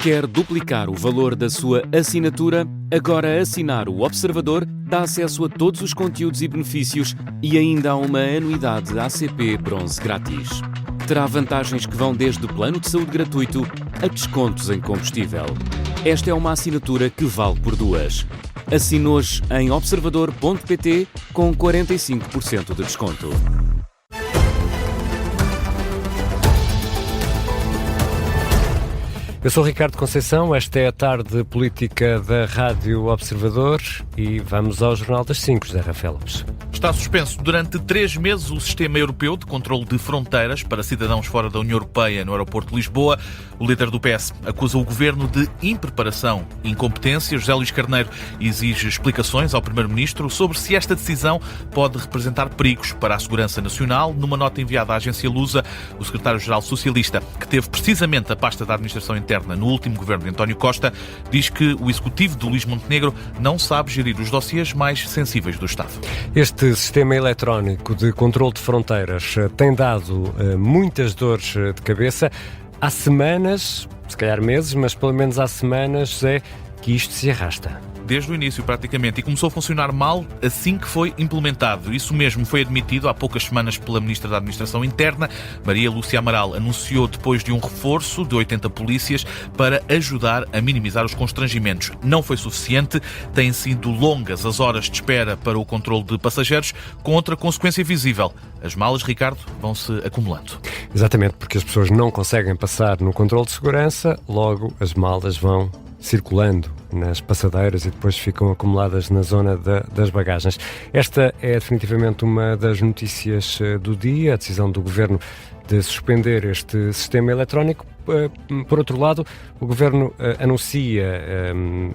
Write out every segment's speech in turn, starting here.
Quer duplicar o valor da sua assinatura? Agora assinar o Observador dá acesso a todos os conteúdos e benefícios e ainda há uma anuidade ACP Bronze grátis. Terá vantagens que vão desde plano de saúde gratuito a descontos em combustível. Esta é uma assinatura que vale por duas. Assine hoje em observador.pt com 45% de desconto. Eu sou Ricardo Conceição, esta é a tarde política da Rádio Observador e vamos ao Jornal das 5, José Rafael Lopes. Está suspenso durante 3 meses o Sistema Europeu de Controlo de Fronteiras para cidadãos fora da União Europeia no aeroporto de Lisboa. O líder do PS acusa o governo de impreparação e incompetência. José Luís Carneiro exige explicações ao primeiro-ministro sobre se esta decisão pode representar perigos para a segurança nacional. Numa nota enviada à agência Lusa, o secretário-geral socialista, que teve precisamente a pasta da administração interna no último governo de António Costa, diz que o executivo de Luís Montenegro não sabe gerir os dossiês mais sensíveis do Estado. Este sistema eletrónico de controle de fronteiras tem dado muitas dores de cabeça. Há semanas, se calhar meses, mas pelo menos há semanas, é que isto se arrasta. Desde o início, praticamente, e começou a funcionar mal assim que foi implementado. Isso mesmo foi admitido há poucas semanas pela Ministra da Administração Interna. Maria Lúcia Amaral anunciou depois de um reforço de 80 polícias para ajudar a minimizar os constrangimentos. Não foi suficiente, têm sido longas as horas de espera para o controle de passageiros, com outra consequência visível. As malas, Ricardo, vão-se acumulando. Exatamente, porque as pessoas não conseguem passar no controle de segurança, logo as malas vão circulando nas passadeiras e depois ficam acumuladas na zona das bagagens. Esta é definitivamente uma das notícias do dia, a decisão do Governo de suspender este sistema eletrónico. Por outro lado, o Governo anuncia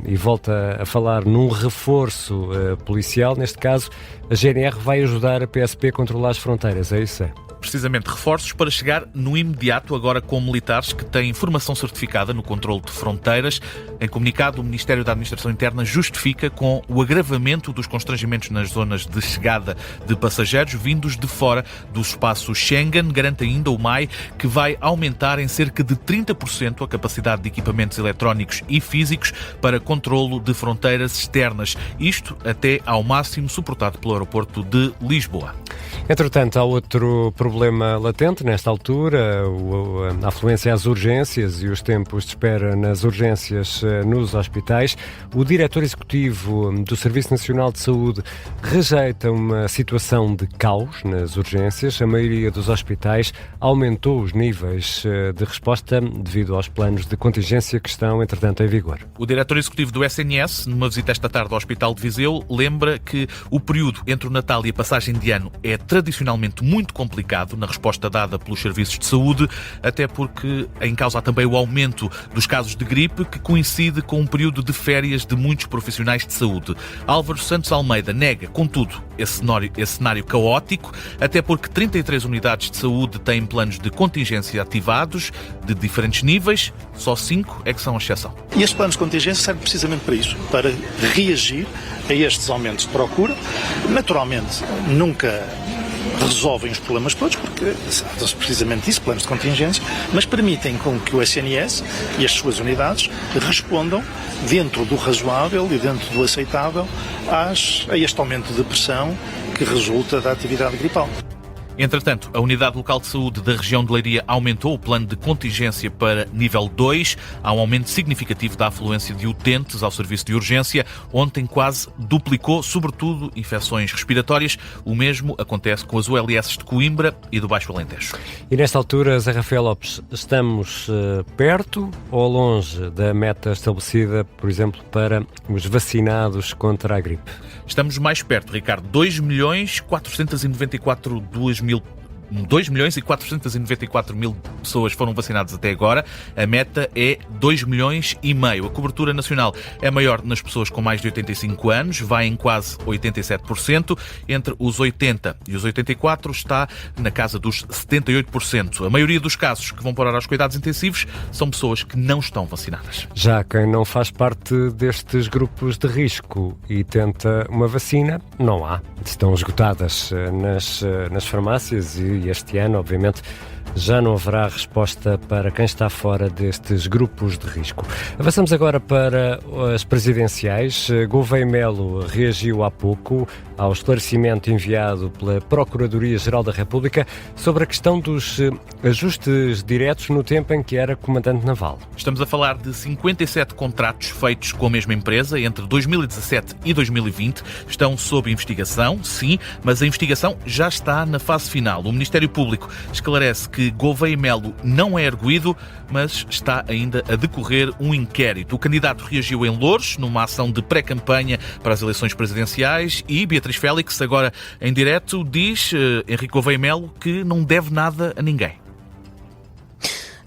e volta a falar num reforço policial. Neste caso, a GNR vai ajudar a PSP a controlar as fronteiras, é isso? Precisamente reforços para chegar no imediato, agora com militares que têm formação certificada no controle de fronteiras. Em comunicado, o Ministério da Administração Interna justifica com o agravamento dos constrangimentos nas zonas de chegada de passageiros vindos de fora do espaço Schengen. Garante ainda o MAI que vai aumentar em cerca de 30% a capacidade de equipamentos eletrónicos e físicos para controlo de fronteiras externas. Isto até ao máximo suportado pelo aeroporto de Lisboa. Entretanto, há outro problema latente nesta altura, a afluência às urgências e os tempos de espera nas urgências nos hospitais. O diretor executivo do Serviço Nacional de Saúde rejeita uma situação de caos nas urgências. A maioria dos hospitais aumentou os níveis de resposta devido aos planos de contingência que estão, entretanto, em vigor. O diretor executivo do SNS, numa visita esta tarde ao Hospital de Viseu, lembra que o período entre o Natal e a passagem de ano é tradicionalmente muito complicado na resposta dada pelos serviços de saúde, até porque em causa há também o aumento dos casos de gripe, que coincide com um período de férias de muitos profissionais de saúde. Álvaro Santos Almeida nega, contudo, esse cenário caótico, até porque 33 unidades de saúde têm planos de contingência ativados de diferentes níveis, só 5 é que são a exceção. E este plano de contingência serve precisamente para isso, para reagir a estes aumentos de procura. Naturalmente, nunca resolvem os problemas todos, porque são precisamente isso, planos de contingência, mas permitem com que o SNS e as suas unidades respondam dentro do razoável e dentro do aceitável a este aumento de pressão que resulta da atividade gripal. Entretanto, a Unidade Local de Saúde da região de Leiria aumentou o plano de contingência para nível 2. Há um aumento significativo da afluência de utentes ao serviço de urgência. Ontem quase duplicou, sobretudo, infecções respiratórias. O mesmo acontece com as ULS de Coimbra e do Baixo Alentejo. E nesta altura, Zé Rafael Lopes, estamos perto ou longe da meta estabelecida, por exemplo, para os vacinados contra a gripe? Estamos mais perto, Ricardo. 2.494.000 pessoas foram vacinadas até agora. A meta é 2,5 milhões. A cobertura nacional é maior nas pessoas com mais de 85 anos, vai em quase 87%. Entre os 80 e os 84 está na casa dos 78%. A maioria dos casos que vão parar aos cuidados intensivos são pessoas que não estão vacinadas. Já quem não faz parte destes grupos de risco e tenta uma vacina, não há. Estão esgotadas nas farmácias e este ano, obviamente, já não haverá resposta para quem está fora destes grupos de risco. Avançamos agora para as presidenciais. Gouveia Melo reagiu há pouco ao esclarecimento enviado pela Procuradoria-Geral da República sobre a questão dos ajustes diretos no tempo em que era comandante naval. Estamos a falar de 57 contratos feitos com a mesma empresa entre 2017 e 2020. Estão sob investigação, sim, mas a investigação já está na fase final. O Ministério Público esclarece que Gouveia Melo não é arguido, mas está ainda a decorrer um inquérito. O candidato reagiu em Loures, numa ação de pré-campanha para as eleições presidenciais, e Beatriz Félix, agora em direto, diz, Henrique Gouveia Melo, que não deve nada a ninguém.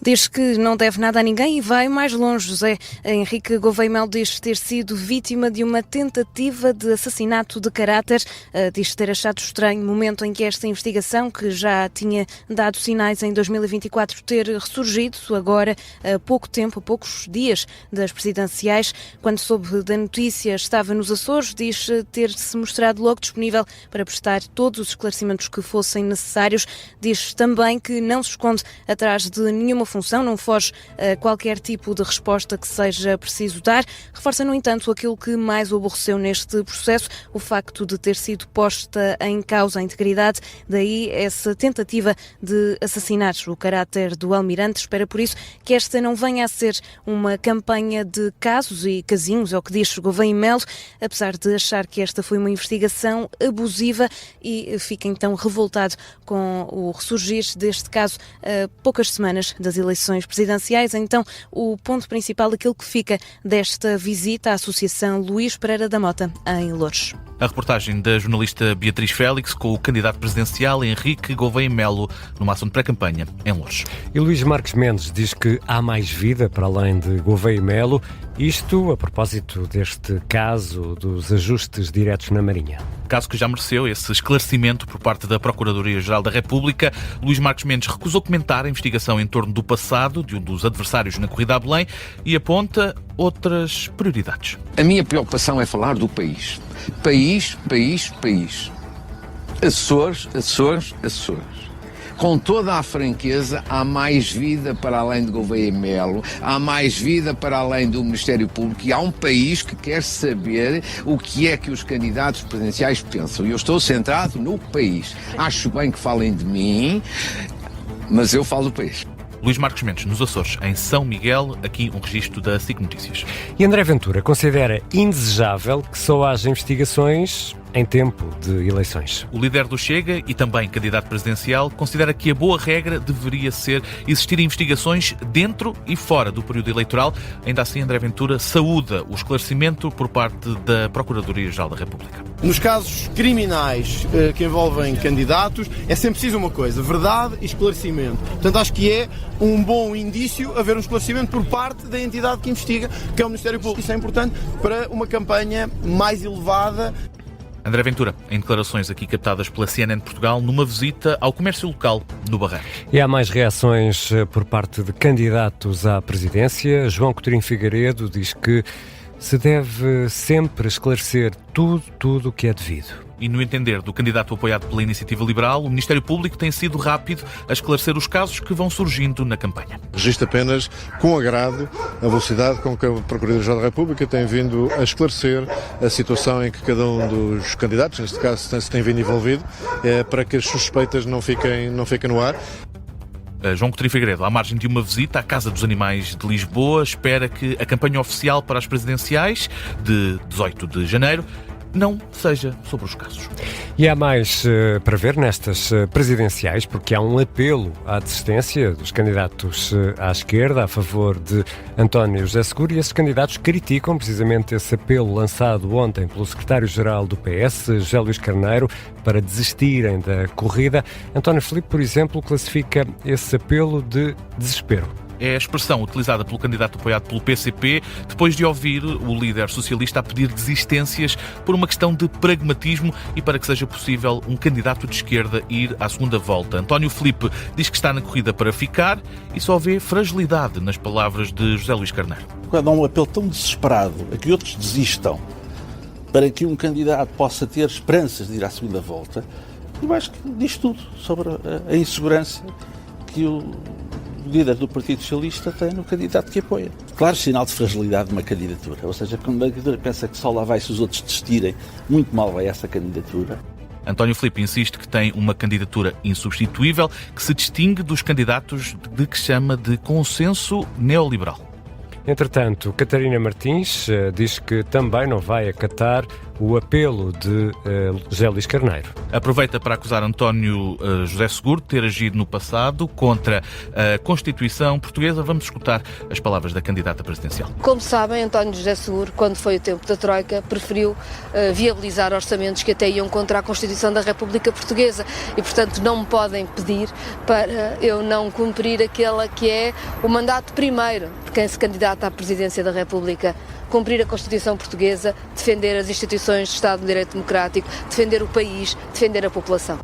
Diz que não deve nada a ninguém e vai mais longe, José. Henrique Gouveia Melo diz ter sido vítima de uma tentativa de assassinato de caráter. Diz ter achado estranho o momento em que esta investigação, que já tinha dado sinais em 2024, ter ressurgido agora, há pouco tempo, a poucos dias das presidenciais. Quando soube da notícia, estava nos Açores. Diz ter-se mostrado logo disponível para prestar todos os esclarecimentos que fossem necessários. Diz também que não se esconde atrás de nenhuma função, não foge a qualquer tipo de resposta que seja preciso dar. Reforça, no entanto, aquilo que mais o aborreceu neste processo, o facto de ter sido posta em causa a integridade, daí essa tentativa de assassinar o caráter do almirante. Espera, por isso, que esta não venha a ser uma campanha de casos e casinhos, é o que diz Gouveia Melo, apesar de achar que esta foi uma investigação abusiva, e fica então revoltado com o ressurgir deste caso a poucas semanas das eleições presidenciais. Então, o ponto principal, aquilo que fica desta visita à Associação Luís Pereira da Mota, em Loures. A reportagem da jornalista Beatriz Félix com o candidato presidencial Henrique Gouveia Melo numa ação de pré-campanha em Loures. E Luís Marques Mendes diz que há mais vida para além de Gouveia Melo, isto a propósito deste caso dos ajustes diretos na Marinha. Caso que já mereceu esse esclarecimento por parte da Procuradoria-Geral da República. Luís Marques Mendes recusou comentar a investigação em torno do passado de um dos adversários na corrida a Belém e aponta outras prioridades. A minha preocupação é falar do país. País, país, país. Açores, Açores, Açores. Com toda a franqueza, há mais vida para além de Gouveia Melo, há mais vida para além do Ministério Público, e há um país que quer saber o que é que os candidatos presidenciais pensam. E eu estou centrado no país. Acho bem que falem de mim, mas eu falo do país. Luís Marques Mendes, nos Açores, em São Miguel, aqui um registro da SIC Notícias. E André Ventura considera indesejável que só haja investigações em tempo de eleições. O líder do Chega e também candidato presidencial considera que a boa regra deveria ser existir investigações dentro e fora do período eleitoral. Ainda assim, André Ventura saúda o esclarecimento por parte da Procuradoria-Geral da República. Nos casos criminais que envolvem candidatos, é sempre preciso uma coisa: verdade e esclarecimento. Portanto, acho que é um bom indício haver um esclarecimento por parte da entidade que investiga, que é o Ministério Público. Isso é importante para uma campanha mais elevada. André Ventura, em declarações aqui captadas pela CNN Portugal, numa visita ao comércio local no Barreiro. E há mais reações por parte de candidatos à presidência. João Coutinho Figueiredo diz que se deve sempre esclarecer tudo o que é devido. E no entender do candidato apoiado pela Iniciativa Liberal, o Ministério Público tem sido rápido a esclarecer os casos que vão surgindo na campanha. Registro apenas com agrado a velocidade com que a Procuradoria-Geral da República tem vindo a esclarecer a situação em que cada um dos candidatos, neste caso, se tem vindo envolvido, para que as suspeitas não fiquem no ar. João Coutinho Figueiredo, à margem de uma visita à Casa dos Animais de Lisboa, espera que a campanha oficial para as presidenciais de 18 de janeiro não seja sobre os casos. E há mais para ver nestas presidenciais, porque há um apelo à desistência dos candidatos à esquerda a favor de António José Seguro, e esses candidatos criticam precisamente esse apelo lançado ontem pelo secretário-geral do PS, José Luís Carneiro, para desistirem da corrida. António Filipe, por exemplo, classifica esse apelo de desespero. É a expressão utilizada pelo candidato apoiado pelo PCP depois de ouvir o líder socialista a pedir desistências por uma questão de pragmatismo e para que seja possível um candidato de esquerda ir à segunda volta. António Filipe diz que está na corrida para ficar e só vê fragilidade nas palavras de José Luís Carneiro. Quando há um apelo tão desesperado a que outros desistam para que um candidato possa ter esperanças de ir à segunda volta, eu acho que diz tudo sobre a insegurança que o líder do Partido Socialista tem no candidato que apoia. Claro, sinal de fragilidade de uma candidatura. Ou seja, quando uma candidatura pensa que só lá vai se os outros desistirem, muito mal vai essa candidatura. António Filipe insiste que tem uma candidatura insubstituível que se distingue dos candidatos de que chama de consenso neoliberal. Entretanto, Catarina Martins diz que também não vai acatar o apelo de José Luís Carneiro. Aproveita para acusar António José Seguro de ter agido no passado contra a Constituição portuguesa. Vamos escutar as palavras da candidata presidencial. Como sabem, António José Seguro, quando foi o tempo da Troika, preferiu viabilizar orçamentos que até iam contra a Constituição da República Portuguesa e, portanto, não me podem pedir para eu não cumprir aquele que é o mandato primeiro de quem se candidata à presidência da República. Cumprir a Constituição portuguesa, defender as instituições de Estado de Direito Democrático, defender o país, defender a população.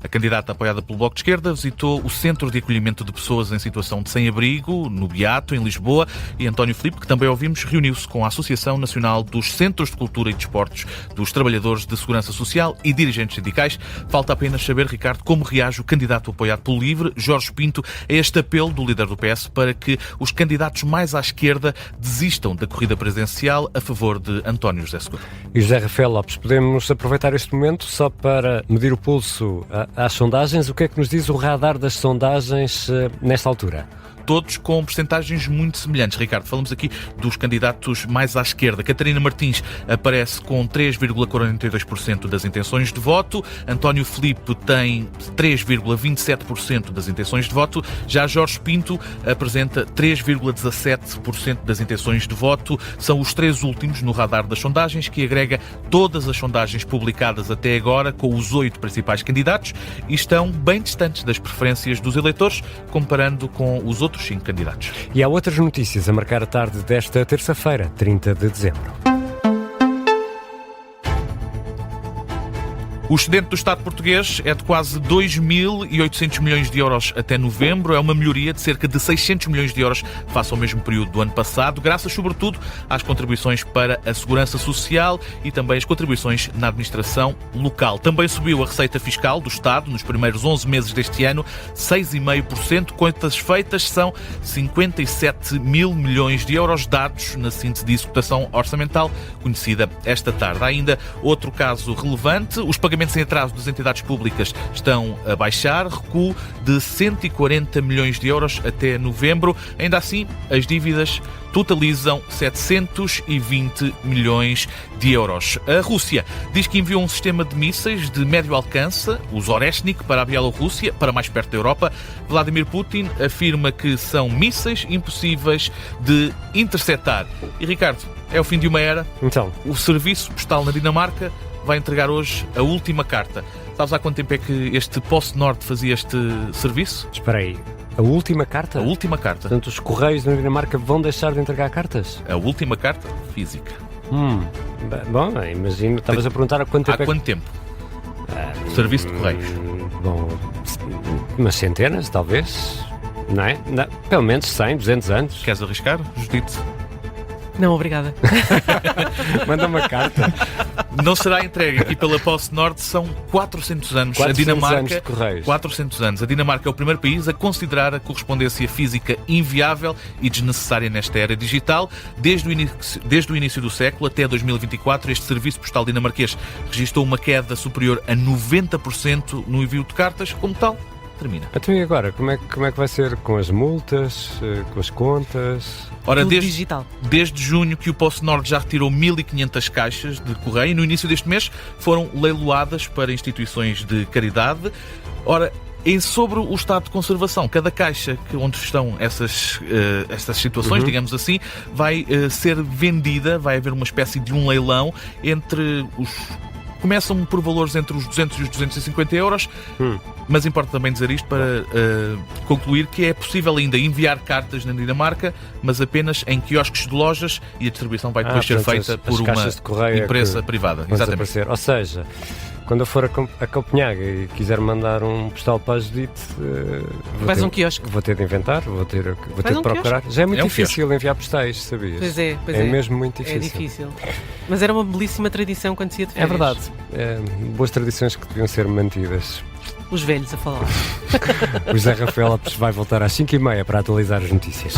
A candidata apoiada pelo Bloco de Esquerda visitou o Centro de Acolhimento de Pessoas em Situação de Sem-Abrigo, no Beato, em Lisboa, e António Filipe, que também ouvimos, reuniu-se com a Associação Nacional dos Centros de Cultura e Desportos, dos Trabalhadores de Segurança Social e dirigentes sindicais. Falta apenas saber, Ricardo, como reage o candidato apoiado pelo LIVRE, Jorge Pinto, a este apelo do líder do PS para que os candidatos mais à esquerda desistam da corrida presidencial a favor de António José Seguro. E José Rafael Lopes, podemos aproveitar este momento só para medir o pulso às sondagens. O que é que nos diz o radar das sondagens nesta altura? Todos com percentagens muito semelhantes. Ricardo, falamos aqui dos candidatos mais à esquerda. Catarina Martins aparece com 3,42% das intenções de voto. António Filipe tem 3,27% das intenções de voto. Já Jorge Pinto apresenta 3,17% das intenções de voto. São os três últimos no radar das sondagens, que agrega todas as sondagens publicadas até agora com os 8 principais candidatos e estão bem distantes das preferências dos eleitores, comparando com os outros 5 candidatos. E há outras notícias a marcar a tarde desta terça-feira, 30 de dezembro. O excedente do Estado português é de quase 2.800 milhões de euros até novembro. É uma melhoria de cerca de 600 milhões de euros face ao mesmo período do ano passado, graças sobretudo às contribuições para a segurança social e também as contribuições na administração local. Também subiu a receita fiscal do Estado nos primeiros 11 meses deste ano, 6,5%. Contas feitas são 57 mil milhões de euros, dados na síntese de executação orçamental conhecida esta tarde. Há ainda outro caso relevante. Os pagamentos em atraso das entidades públicas estão a baixar, recuo de 140 milhões de euros até novembro. Ainda assim, as dívidas totalizam 720 milhões de euros. A Rússia diz que enviou um sistema de mísseis de médio alcance, os Oreshnik, para a Bielorrússia, para mais perto da Europa. Vladimir Putin afirma que são mísseis impossíveis de interceptar. E, Ricardo, é o fim de uma era. Então, o Serviço Postal na Dinamarca vai entregar hoje a última carta. Sabes há quanto tempo é que este PostNord fazia este serviço? Espera aí. A última carta? A última carta. Portanto, os Correios na Dinamarca vão deixar de entregar cartas? A última carta física. Bom, imagino. Estavas a perguntar há quanto tempo. Há quanto tempo? Serviço de Correios. Bom, umas centenas, talvez. Não é? Não, pelo menos 100, 200 anos. Queres arriscar, Judite? Não, obrigada. Manda uma carta. Não será entregue aqui pela PostNord, são 400 anos. 400 a Dinamarca, anos de Correios. 400 anos. A Dinamarca é o primeiro país a considerar a correspondência física inviável e desnecessária nesta era digital. Desde o início do século até 2024, este serviço postal dinamarquês registrou uma queda superior a 90% no envio de cartas. Como tal, termina. Então e agora? Como é que vai ser com as multas, com as contas? Ora, digital. Desde junho que o PostNord já retirou 1.500 caixas de correio e no início deste mês foram leiloadas para instituições de caridade. Ora, sobre o estado de conservação, cada caixa onde estão essas situações, digamos assim, vai ser vendida, vai haver uma espécie de um leilão entre os... Começam por valores entre os 200 e os 250 euros, mas importa também dizer isto para concluir que é possível ainda enviar cartas na Dinamarca, mas apenas em quiosques de lojas e a distribuição vai depois ser feita por uma empresa privada. Exatamente. Ou seja, quando eu for a Copenhague e quiser mandar um postal para a Judite, vais a um quiosque. Vou ter de inventar, vou ter de procurar. Já é muito difícil enviar postais, sabias? Pois é. É mesmo muito difícil. É difícil. Mas era uma belíssima tradição quando se ia de férias. É verdade. Boas tradições que deviam ser mantidas. Os velhos a falar. O José Rafael Lopes vai voltar às 5h30 para atualizar as notícias.